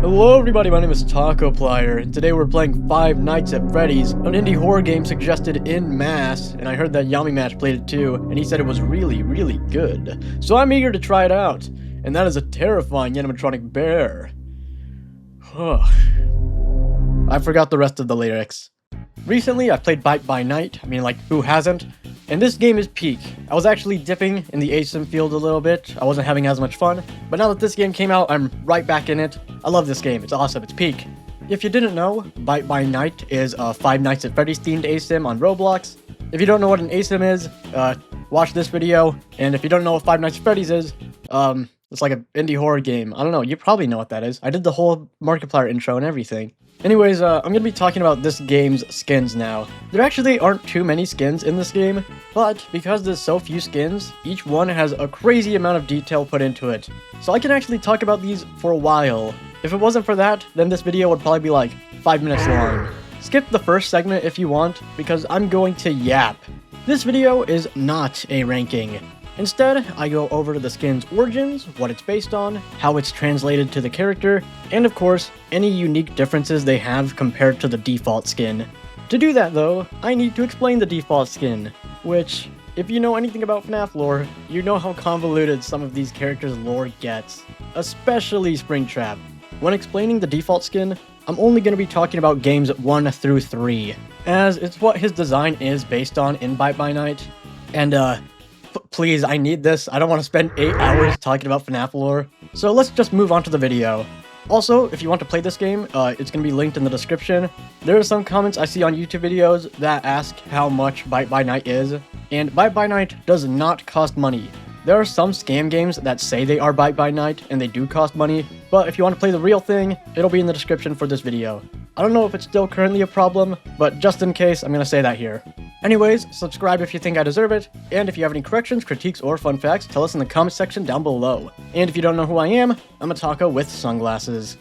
Hello everybody, my name is Tacoplier, and today we're playing Five Nights at Freddy's, an indie horror game suggested in mass, and I heard that Yami Match played it too, and he said it was really good. So I'm eager to try it out, and that is a terrifying animatronic bear. I forgot the rest of the lyrics. Recently, I played Bite by Night, who hasn't? And this game is peak. I was actually dipping in the ASIM field a little bit, I wasn't having as much fun, but now that this game came out, I'm right back in it. I love this game, it's awesome, it's peak. If you didn't know, Bite by Night is a Five Nights at Freddy's themed ASIM on Roblox. If you don't know what an ASIM is, watch this video, and if you don't know what Five Nights at Freddy's is, it's like an indie horror game. I don't know, you probably know what that is. I did the whole Markiplier intro and everything. Anyways, I'm gonna be talking about this game's skins now. There actually aren't too many skins in this game, but because there's so few skins, each one has a crazy amount of detail put into it. So I can actually talk about these for a while. If it wasn't for that, then this video would probably be like 5 minutes long. Skip the first segment if you want, because I'm going to yap. This video is not a ranking. Instead, I go over the skin's origins, what it's based on, how it's translated to the character, and of course, any unique differences they have compared to the default skin. To do that though, I need to explain the default skin, which, if you know anything about FNAF lore, you know how convoluted some of these characters' lore gets, especially Springtrap. When explaining the default skin, I'm only going to be talking about games 1 through 3, as it's what his design is based on in Bite by Night, and please, I need this. I don't want to spend 8 hours talking about FNAF lore. So let's just move on to the video. Also, if you want to play this game, it's going to be linked in the description. There are some comments I see on YouTube videos that ask how much Bite by Night is, and Bite by Night does not cost money. There are some scam games that say they are Bite by Night, and they do cost money, but if you want to play the real thing, it'll be in the description for this video. I don't know if it's still currently a problem, but just in case, I'm going to say that here. Anyways, subscribe if you think I deserve it, and if you have any corrections, critiques, or fun facts, tell us in the comment section down below. And if you don't know who I am, I'm a taco with sunglasses.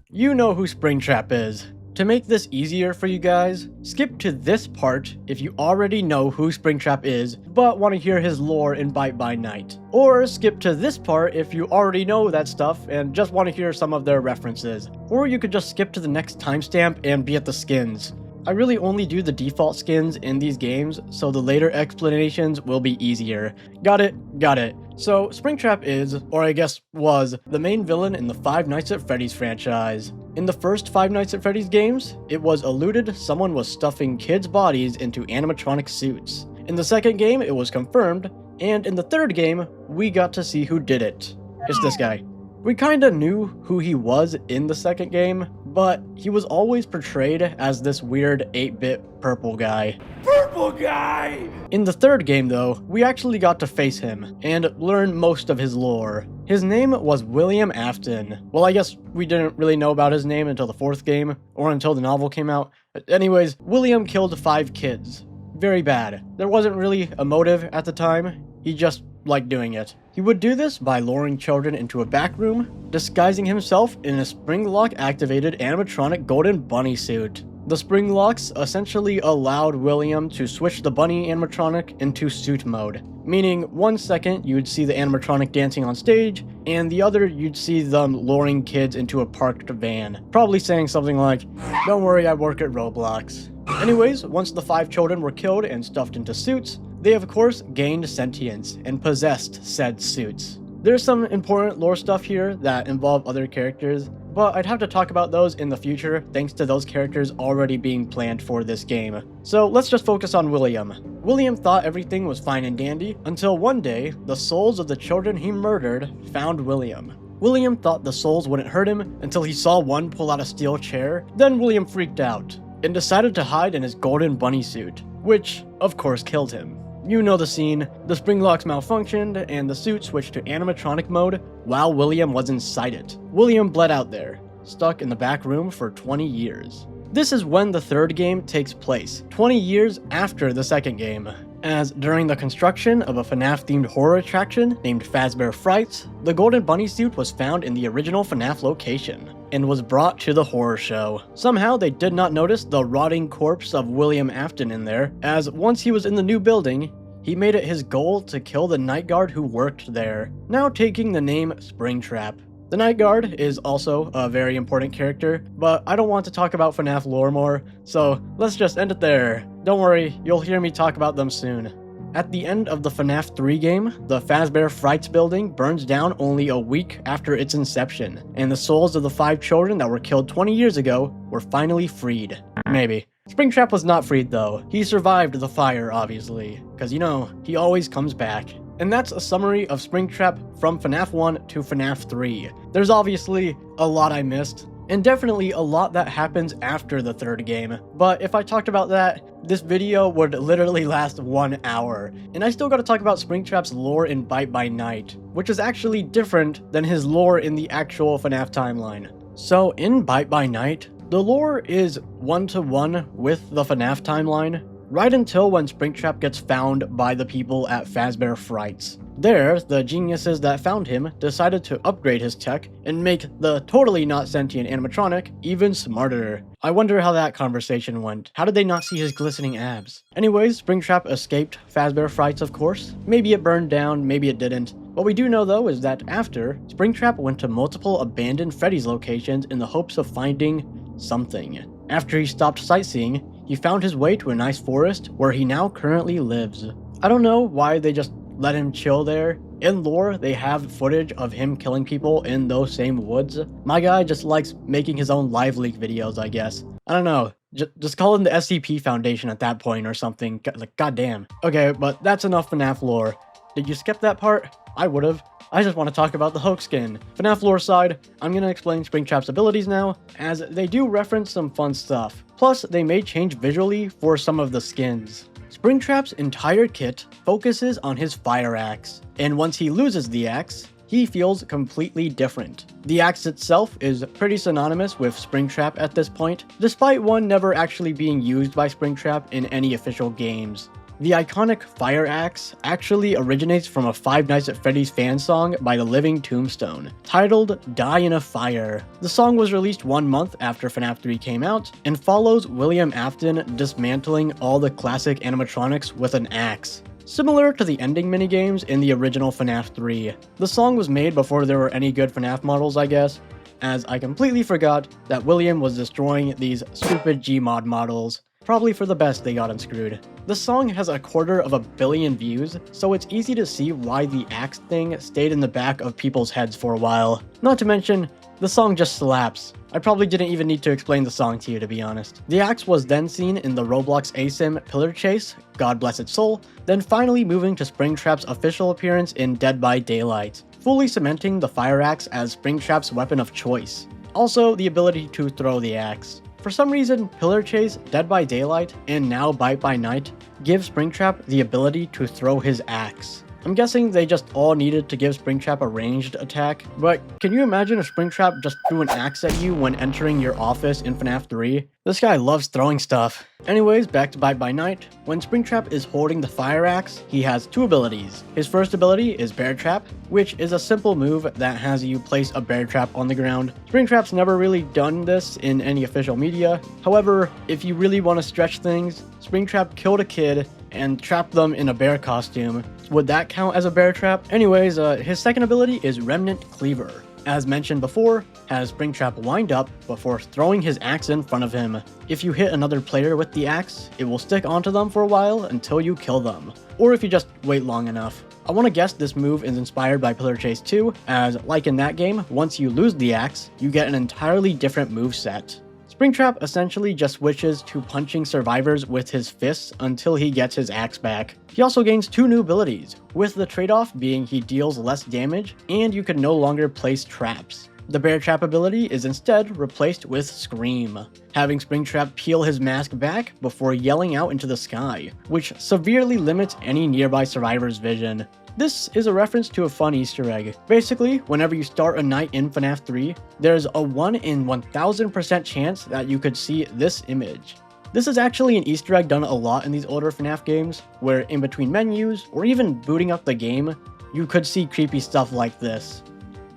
You know who Springtrap is. To make this easier for you guys, skip to this part if you already know who Springtrap is, but want to hear his lore in Bite by Night. Or skip to this part if you already know that stuff and just want to hear some of their references. Or you could just skip to the next timestamp and be at the skins. I really only do the default skins in these games, so the later explanations will be easier. Got it? Got it. So, Springtrap is, or I guess was, the main villain in the Five Nights at Freddy's franchise. In the first Five Nights at Freddy's games, it was alluded someone was stuffing kids' bodies into animatronic suits. In the second game, it was confirmed, and in the third game, we got to see who did it. It's this guy. We kinda knew who he was in the second game, but he was always portrayed as this weird 8-bit purple guy. Purple guy! In the third game though, we actually got to face him, and learn most of his lore. His name was William Afton. Well, I guess we didn't really know about his name until the fourth game, or until the novel came out. Anyways, William killed 5 kids. Very bad. There wasn't really a motive at the time, he just liked doing it. He would do this by luring children into a back room, disguising himself in a spring lock activated animatronic golden bunny suit. The spring locks essentially allowed William to switch the bunny animatronic into suit mode, meaning 1 second you'd see the animatronic dancing on stage, and the other you'd see them luring kids into a parked van, probably saying something like, "Don't worry, I work at Roblox." Anyways, once the 5 children were killed and stuffed into suits, they of course gained sentience and possessed said suits. There's some important lore stuff here that involve other characters, but I'd have to talk about those in the future thanks to those characters already being planned for this game. So let's just focus on William. William thought everything was fine and dandy until one day, the souls of the children he murdered found William. William thought the souls wouldn't hurt him until he saw one pull out a steel chair, then William freaked out and decided to hide in his golden bunny suit, which of course killed him. You know the scene. The spring locks malfunctioned, and the suit switched to animatronic mode while William was inside it. William bled out there, stuck in the back room for 20 years. This is when the third game takes place, 20 years after the second game. as during the construction of a FNAF-themed horror attraction named Fazbear Frights, the Golden Bunny suit was found in the original FNAF location. and was brought to the horror show. Somehow they did not notice the rotting corpse of William Afton in there, as once he was in the new building, he made it his goal to kill the night guard who worked there, now taking the name Springtrap. The night guard is also a very important character, but I don't want to talk about FNAF lore more, so let's just end it there. Don't worry, you'll hear me talk about them soon. At the end of the FNAF 3 game, the Fazbear Frights building burns down only a week after its inception, and the souls of the 5 children that were killed 20 years ago were finally freed. Maybe. Springtrap was not freed though. He survived the fire, obviously, because you know, he always comes back. And that's a summary of Springtrap from FNAF 1 to FNAF 3. There's obviously a lot I missed, and definitely a lot that happens after the 3rd game, but if I talked about that, this video would literally last 1 hour. And I still gotta talk about Springtrap's lore in Bite by Night, which is actually different than his lore in the actual FNAF timeline. So in Bite by Night, the lore is one-to-one with the FNAF timeline, right until when Springtrap gets found by the people at Fazbear Frights. There, the geniuses that found him decided to upgrade his tech and make the totally not sentient animatronic even smarter. I wonder how that conversation went. How did they not see his glistening abs? Anyways, Springtrap escaped Fazbear Frights, of course. Maybe it burned down, maybe it didn't. What we do know though is that after, Springtrap went to multiple abandoned Freddy's locations in the hopes of finding something. After he stopped sightseeing, he found his way to a nice forest where he now currently lives. I don't know why they just let him chill there. In lore, they have footage of him killing people in those same woods. My guy just likes making his own live leak videos, I guess. I don't know. Just call him the SCP Foundation at that point or something. Like, goddamn. Okay, but that's enough FNAF lore. Did you skip that part? I would've. I just want to talk about the Hoax skin. FNAF lore side, I'm gonna explain Springtrap's abilities now, as they do reference some fun stuff. Plus, they may change visually for some of the skins. Springtrap's entire kit focuses on his fire axe, and once he loses the axe, he feels completely different. The axe itself is pretty synonymous with Springtrap at this point, despite one never actually being used by Springtrap in any official games. The iconic fire axe actually originates from a Five Nights at Freddy's fan song by the Living Tombstone, titled Die in a Fire. The song was released 1 month after FNAF 3 came out, and follows William Afton dismantling all the classic animatronics with an axe, similar to the ending minigames in the original FNAF 3. The song was made before there were any good FNAF models, I guess, as I completely forgot that William was destroying these stupid Gmod models. Probably for the best they got unscrewed. The song has 250 million views, so it's easy to see why the axe thing stayed in the back of people's heads for a while. Not to mention, the song just slaps. I probably didn't even need to explain the song to you, to be honest. The axe was then seen in the Roblox ASIM Pillar Chase, God Bless Its Soul, then finally moving to Springtrap's official appearance in Dead by Daylight, fully cementing the fire axe as Springtrap's weapon of choice. Also, the ability to throw the axe. For some reason, Pillar Chase, Dead by Daylight, and now Bite by Night give Springtrap the ability to throw his axe. I'm guessing they just all needed to give Springtrap a ranged attack, but can you imagine if Springtrap just threw an axe at you when entering your office in FNAF 3? This guy loves throwing stuff. Anyways, back to Bite by Night. When Springtrap is holding the fire axe, he has 2 abilities. His first ability is Bear Trap, which is a simple move that has you place a bear trap on the ground. Springtrap's never really done this in any official media. However, if you really want to stretch things, Springtrap killed a kid and trapped them in a bear costume. Would that count as a bear trap? Anyways, his second ability is Remnant Cleaver. As mentioned before, has Springtrap wind up before throwing his axe in front of him. If you hit another player with the axe, it will stick onto them for a while until you kill them, or if you just wait long enough. I want to guess this move is inspired by Pillar Chase 2, as like in that game, once you lose the axe, you get an entirely different moveset. Springtrap essentially just switches to punching survivors with his fists until he gets his axe back. He also gains 2 new abilities, with the trade-off being he deals less damage and you can no longer place traps. The Bear Trap ability is instead replaced with Scream, having Springtrap peel his mask back before yelling out into the sky, which severely limits any nearby survivor's vision. This is a reference to a fun Easter egg. Basically, whenever you start a night in FNAF 3, there's a 1 in 1000% chance that you could see this image. This is actually an Easter egg done a lot in these older FNAF games, where in between menus, or even booting up the game, you could see creepy stuff like this.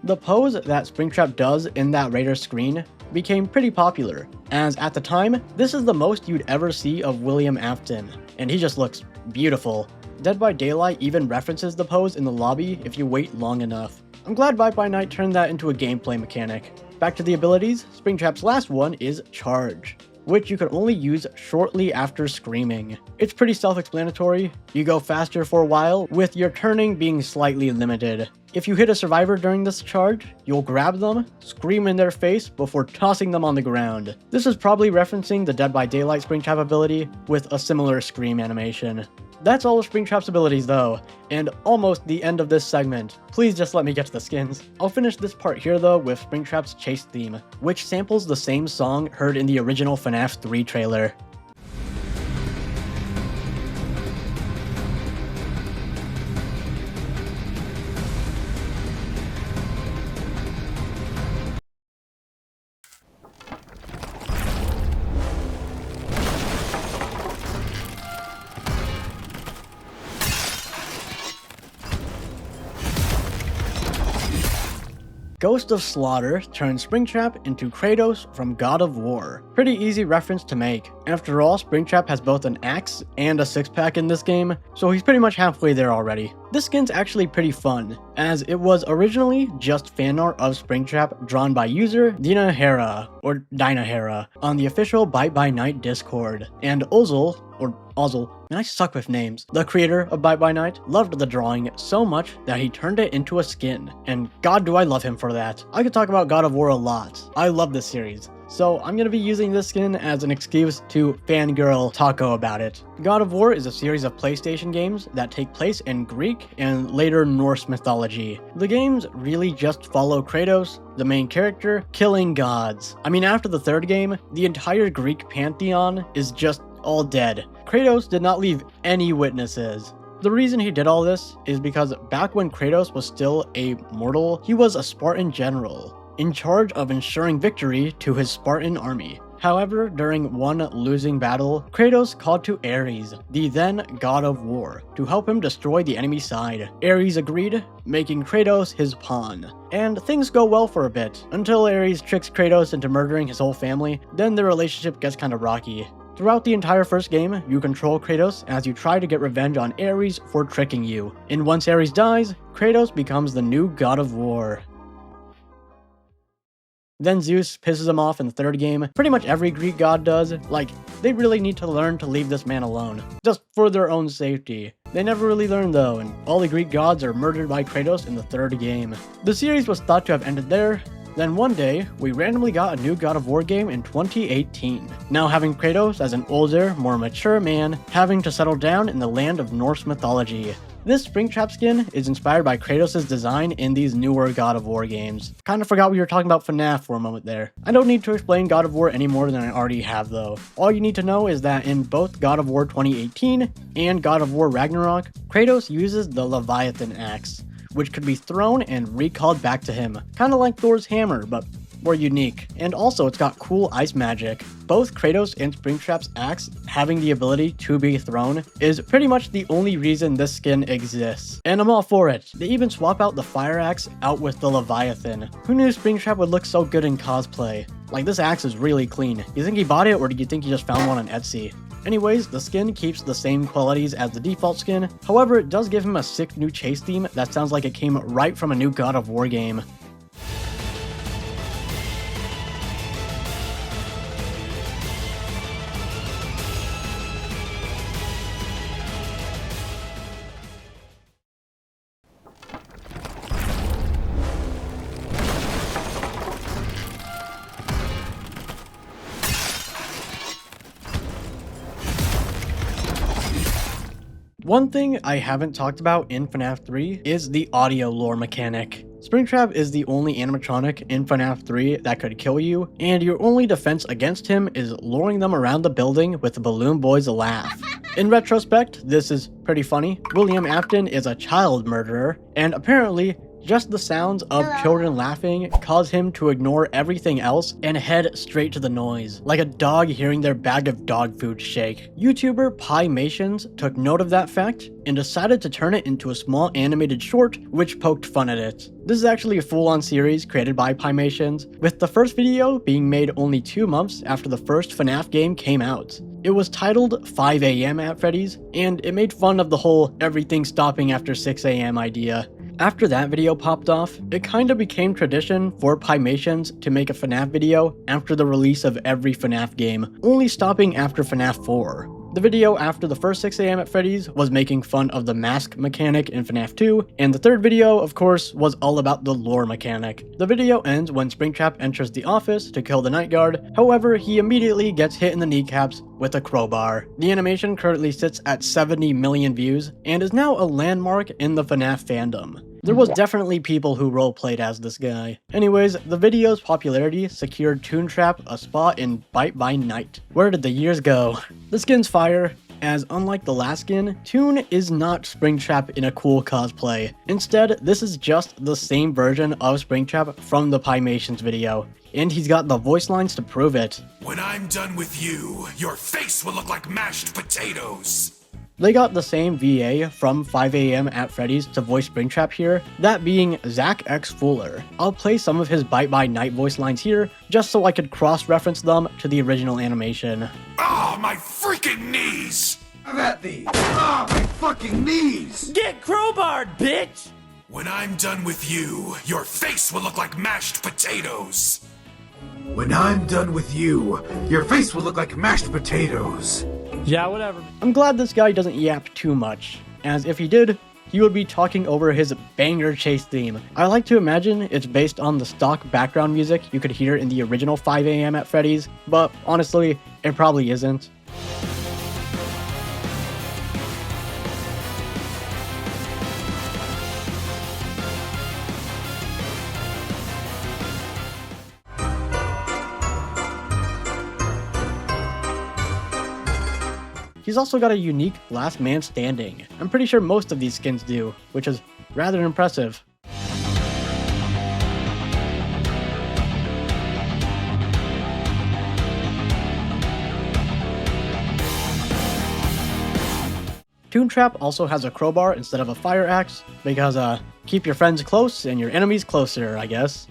The pose that Springtrap does in that radar screen became pretty popular, as at the time, this is the most you'd ever see of William Afton, and he just looks beautiful. Dead by Daylight even references the pose in the lobby if you wait long enough. I'm glad Bite by Night turned that into a gameplay mechanic. Back to the abilities, Springtrap's last one is Charge, which you can only use shortly after screaming. It's pretty self-explanatory. You go faster for a while, with your turning being slightly limited. If you hit a survivor during this charge, you'll grab them, scream in their face before tossing them on the ground. This is probably referencing the Dead by Daylight Springtrap ability with a similar scream animation. That's all of Springtrap's abilities though, and almost the end of this segment. Please just let me get to the skins. I'll finish this part here though with Springtrap's chase theme, which samples the same song heard in the original FNAF 3 trailer. Ghost of Slaughter turns Springtrap into Kratos from God of War. Pretty easy reference to make. After all, Springtrap has both an axe and a six-pack in this game, so he's pretty much halfway there already. This skin's actually pretty fun, as it was originally just fan art of Springtrap drawn by user Dinahera on the official Bite by Night Discord, and Ozzel, man, I suck with names, the creator of Bite by Night, loved the drawing so much that he turned it into a skin, and god do I love him for that. I could talk about God of War a lot. I love this series. So I'm gonna be using this skin as an excuse to fangirl taco about it. God of War is a series of PlayStation games that take place in Greek and later Norse mythology. The games really just follow Kratos, the main character, killing gods. I mean, after the third game, the entire Greek pantheon is just all dead. Kratos did not leave any witnesses. The reason he did all this is because back when Kratos was still a mortal, he was a Spartan general, in charge of ensuring victory to his Spartan army. However, during one losing battle, Kratos called to Ares, the then god of war, to help him destroy the enemy side. Ares agreed, making Kratos his pawn. And things go well for a bit, until Ares tricks Kratos into murdering his whole family, then their relationship gets kinda rocky. Throughout the entire first game, you control Kratos as you try to get revenge on Ares for tricking you. And once Ares dies, Kratos becomes the new god of war. Then Zeus pisses him off in the third game. Pretty much every Greek god does. Like, they really need to learn to leave this man alone, just for their own safety. They never really learn though, and all the Greek gods are murdered by Kratos in the third game. The series was thought to have ended there. Then one day, we randomly got a new God of War game in 2018. Now having Kratos as an older, more mature man, having to settle down in the land of Norse mythology. This Springtrap skin is inspired by Kratos' design in these newer God of War games. Kinda forgot we were talking about FNAF for a moment there. I don't need to explain God of War any more than I already have though. All you need to know is that in both God of War 2018 and God of War Ragnarok, Kratos uses the Leviathan axe, which could be thrown and recalled back to him. Kinda like Thor's hammer, but more unique. And also it's got cool ice magic. Both Kratos and Springtrap's axe having the ability to be thrown is pretty much the only reason this skin exists. And I'm all for it. They even swap out the fire axe out with the Leviathan. Who knew Springtrap would look so good in cosplay? Like, this axe is really clean. You think he bought it, or do you think he just found one on Etsy? Anyways, the skin keeps the same qualities as the default skin, however it does give him a sick new chase theme that sounds like it came right from a new God of War game. One thing I haven't talked about in FNAF 3 is the audio lore mechanic. Springtrap is the only animatronic in FNAF 3 that could kill you, and your only defense against him is luring them around the building with the Balloon Boy's laugh. In retrospect, this is pretty funny. William Afton is a child murderer, and apparently Just the sounds of children laughing cause him to ignore everything else and head straight to the noise, like a dog hearing their bag of dog food shake. YouTuber Pymations took note of that fact and decided to turn it into a small animated short which poked fun at it. This is actually a full-on series created by Pymations, with the first video being made only 2 months after the first FNAF game came out. It was titled 5 AM at Freddy's, and it made fun of the whole everything stopping after 6 AM idea. After that video popped off, it kinda became tradition for Pymations to make a FNAF video after the release of every FNAF game, only stopping after FNAF 4. The video after the first 6 AM at Freddy's was making fun of the mask mechanic in FNAF 2, and the third video, of course, was all about the lore mechanic. The video ends when Springtrap enters the office to kill the night guard, however, he immediately gets hit in the kneecaps with a crowbar. The animation currently sits at 70 million views, and is now a landmark in the FNAF fandom. There was definitely people who roleplayed as this guy. Anyways, the video's popularity secured Toontrap a spot in Bite by Night. Where did the years go? The skin's fire, as unlike the last skin, Toon is not Springtrap in a cool cosplay. Instead, this is just the same version of Springtrap from the Pymations video. And he's got the voice lines to prove it. When I'm done with you, your face will look like mashed potatoes. They got the same VA from 5 AM at Freddy's to voice Springtrap here, that being Zach X Fuller. I'll play some of his Bite by Night voice lines here, just so I could cross-reference them to the original animation. Ah, my freaking knees! Have at thee! Ah, my fucking knees! Get crowbarred, bitch! When I'm done with you, your face will look like mashed potatoes. When I'm done with you, your face will look like mashed potatoes. Yeah, whatever. I'm glad this guy doesn't yap too much, as if he did, he would be talking over his banger chase theme. I like to imagine it's based on the stock background music you could hear in the original 5 AM at Freddy's, but honestly, it probably isn't. He's also got a unique last man standing. I'm pretty sure most of these skins do, which is rather impressive. Toontrap also has a crowbar instead of a fire axe, because keep your friends close and your enemies closer, I guess.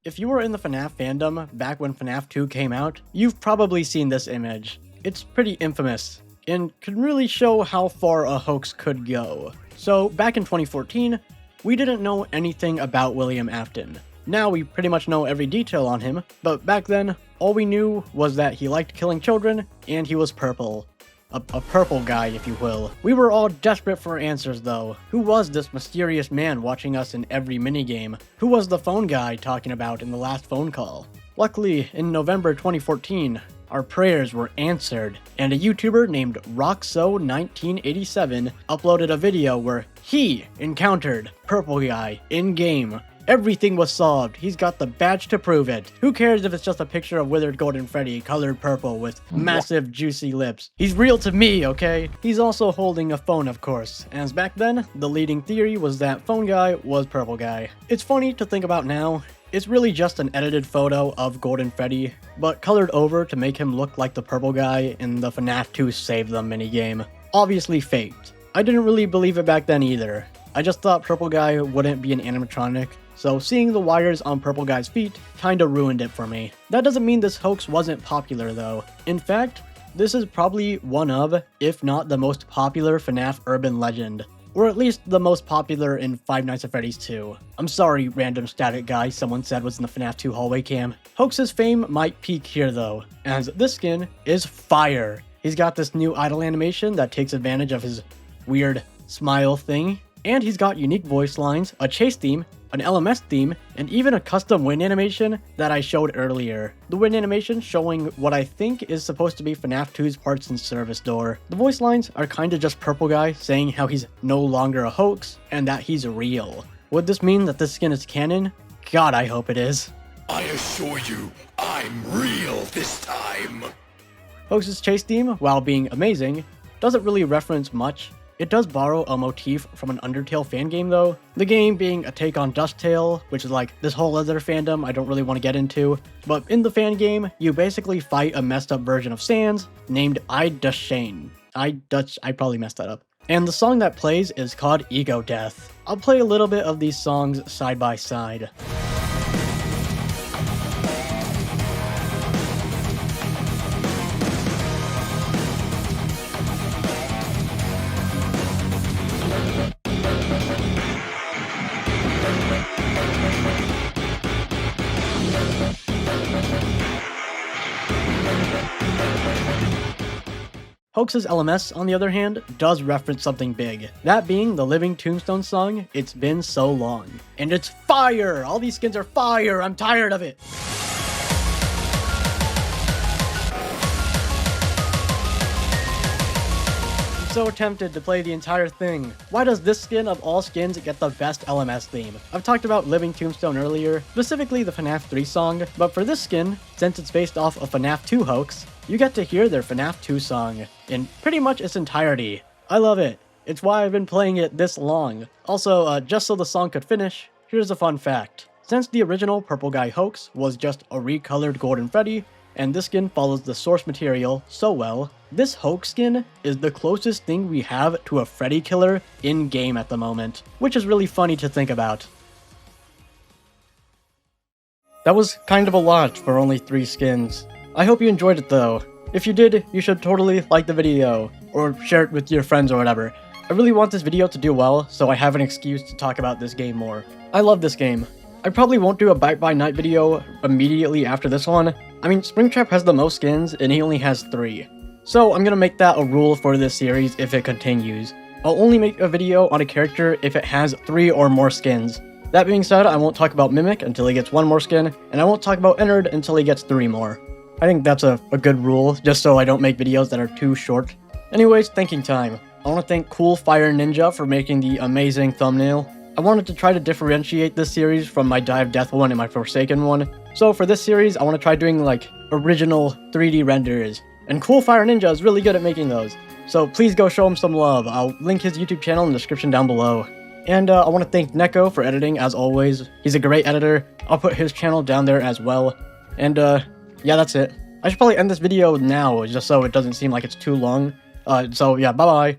If you were in the FNAF fandom back when FNAF 2 came out, you've probably seen this image. It's pretty infamous, and can really show how far a hoax could go. So, back in 2014, we didn't know anything about William Afton. Now we pretty much know every detail on him, but back then, all we knew was that he liked killing children, and he was purple. A purple guy, if you will. We were all desperate for answers, though. Who was this mysterious man watching us in every minigame? Who was the phone guy talking about in the last phone call? Luckily, in November 2014, our prayers were answered, and a YouTuber named Roxo1987 uploaded a video where he encountered Purple Guy in-game. Everything was solved. He's got the badge to prove it. Who cares if it's just a picture of Withered Golden Freddy colored purple with massive juicy lips? He's real to me, okay? He's also holding a phone, of course, as back then, the leading theory was that phone guy was Purple Guy. It's funny to think about now. It's really just an edited photo of Golden Freddy, but colored over to make him look like the Purple Guy in the FNAF 2 Save Them minigame. Obviously faked. I didn't really believe it back then either. I just thought Purple Guy wouldn't be an animatronic, so seeing the wires on Purple Guy's feet kinda ruined it for me. That doesn't mean this hoax wasn't popular though. In fact, this is probably one of, if not the most popular FNAF urban legend. Or at least the most popular in Five Nights at Freddy's 2. I'm sorry, random static guy someone said was in the FNAF 2 hallway cam. Hoax's fame might peak here though, as this skin is fire. He's got this new idle animation that takes advantage of his weird smile thing, and he's got unique voice lines, a chase theme, an LMS theme, and even a custom win animation that I showed earlier. The win animation showing what I think is supposed to be FNAF 2's parts and service door. The voice lines are kinda just Purple Guy saying how he's no longer a hoax, and that he's real. Would this mean that this skin is canon? God, I hope it is. I assure you, I'm real this time. Hoax's chase theme, while being amazing, doesn't really reference much. It does borrow a motif from an Undertale fan game though, the game being a take on Dusktale, which is like this whole other fandom I don't really want to get into, but in the fan game, you basically fight a messed up version of Sans named I probably messed that up. And the song that plays is called Ego Death. I'll play a little bit of these songs side by side. Hoax's LMS, on the other hand, does reference something big, that being the Living Tombstone song, It's Been So Long. And it's fire! All these skins are fire! I'm tired of it! I'm so tempted to play the entire thing. Why does this skin of all skins get the best LMS theme? I've talked about Living Tombstone earlier, specifically the FNAF 3 song, but for this skin, since it's based off of FNAF 2 Hoax, you get to hear their FNAF 2 song in pretty much its entirety. I love it. It's why I've been playing it this long. Also, just so the song could finish, here's a fun fact. Since the original Purple Guy Hoax was just a recolored Golden Freddy, and this skin follows the source material so well, this Hoax skin is the closest thing we have to a Freddy killer in-game at the moment, which is really funny to think about. That was kind of a lot for only 3 skins. I hope you enjoyed it though. If you did, you should totally like the video, or share it with your friends or whatever. I really want this video to do well, so I have an excuse to talk about this game more. I love this game. I probably won't do a Bite by Night video immediately after this one. I mean, Springtrap has the most skins, and he only has 3. So I'm gonna make that a rule for this series if it continues. I'll only make a video on a character if it has 3 or more skins. That being said, I won't talk about Mimic until he gets 1 more skin, and I won't talk about Ennard until he gets 3 more. I think that's a good rule, just so I don't make videos that are too short. Anyways, thanking time. I want to thank Cool Fire Ninja for making the amazing thumbnail. I wanted to try to differentiate this series from my Dive Death one and my Forsaken one. So for this series, I want to try doing like original 3D renders. And Cool Fire Ninja is really good at making those. So please go show him some love. I'll link his YouTube channel in the description down below. And I want to thank Neko for editing as always. He's a great editor. I'll put his channel down there as well. And yeah, that's it. I should probably end this video now, just so it doesn't seem like it's too long. So yeah, bye-bye.